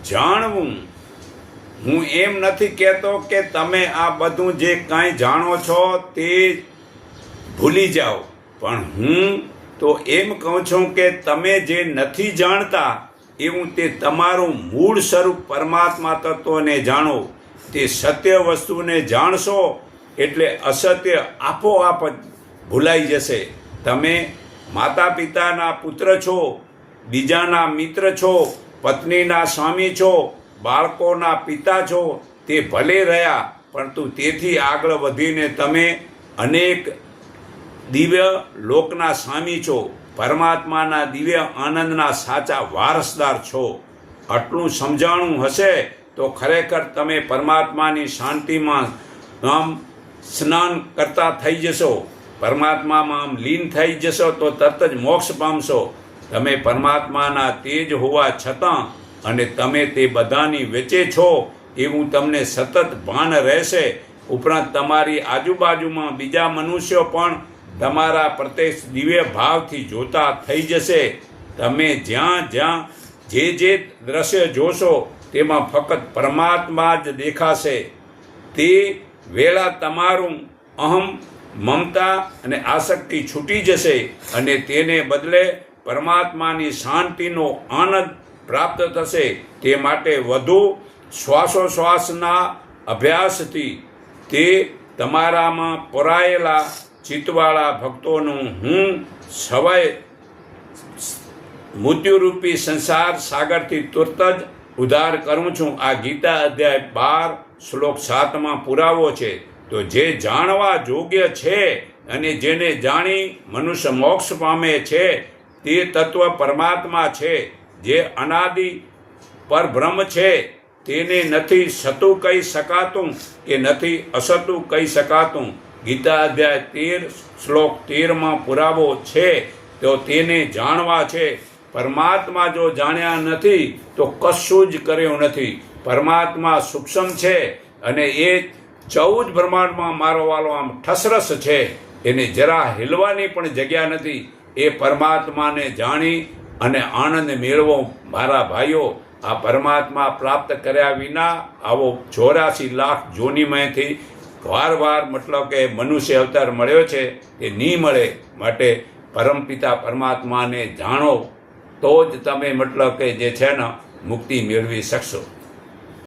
જાણવું. હું એમ નથી કહેતો કે તમે આ બધું જે કાંઈ જાણો છો તે ભૂલી જાઓ, પણ હું તો એમ કહું છું કે તમે જે નથી જાણતા એવું તે તમારું મૂળ સ્વરૂપ પરમાત્મા તત્વને જાણો. તે સત્ય વસ્તુને જાણશો એટલે અસત્ય આપોઆપ જ ભૂલાઈ જશે. તમે માતા પિતાના પુત્ર છો, બીજાના મિત્ર છો, પત્નીના સ્વામી છો, બાળકોના પિતા છો, તે ભલે રહ્યા, પરંતુ તેથી આગળ વધીને તમે અનેક દિવ્ય લોકના સ્વામી છો, પરમાત્માના દિવ્ય આનંદના સાચા વારસદાર છો. આટલું સમજાણું હશે તો ખરેખર તમે પરમાત્માની શાંતિમાં આમ સ્નાન કરતા થઈ જશો, પરમાત્મામાં આમ લીન થઈ જશો તો તરત જ મોક્ષ પામશો. તમે પરમાત્માના તેજ હોવા છતાં અને તમે તે બધાની વચ્ચે છો એવું તમને સતત ભાન રહેશે. ઉપરાંત તમારી આજુબાજુમાં બીજા મનુષ્યો પણ તમારા પ્રત્યક્ષ દિવ્ય ભાવથી જોતા થઈ જશે. તમે જ્યાં જ્યાં જે દ્રશ્ય જોશો તેમાં ફક્ત પરમાત્મા જ દેખાશે. તે વેળા તમારું અહમ, મમતા અને આસક્તિ છૂટી જશે અને તેને બદલે પરમાત્માની શાંતિનો આનંદ પ્રાપ્ત થશે. તે માટે વધુ શ્વાસોશ્વાસના અભ્યાસથી તે તમારામાં પોરાયેલા ચિત્તવાળા ભક્તોનું હું સવાય મૃત્યુરૂપી સંસાર સાગરથી તુરત જ ઉદ્ધાર કરું છું. આ ગીતા અધ્યાય 12 શ્લોક 7માં પુરાવો છે. તો જે જાણવા યોગ્ય છે અને જેને જાણી મનુષ્ય મોક્ષ પામે છે તે તત્વ પરમાત્મા છે, જે અનાદિ પરબ્રહ્મ છે. તેને નથી સતું કહી શકાતું કે નથી અસતું કહી શકાતું. ગીતા અધ્યાય 13 શ્લોક 13માં પુરાવો છે. તો તેને જાણવા છે. પરમાત્મા જો જાણ્યા નથી તો કશું જ કર્યું નથી. પરમાત્મા સૂક્ષ્મ છે અને એ 14 બ્રહ્માંડમાં મારો વાલો આમ ઠસરસ છે. એને જરા હિલવાની પણ જગ્યા નથી. એ પરમાત્માને જાણી અને આનંદ મેળવો. મારા ભાઈઓ, આ પરમાત્મા પ્રાપ્ત કર્યા વિના આવો 84 લાખ જોનીમાંથી વાર મતલબ કે મનુષ્ય અવતાર મળ્યો છે તે નહીં મળે. માટે પરમપિતા પરમાત્માને જાણો તો જ તમે મતલબ કે જે છે ને મુક્તિ મેળવી શકશો.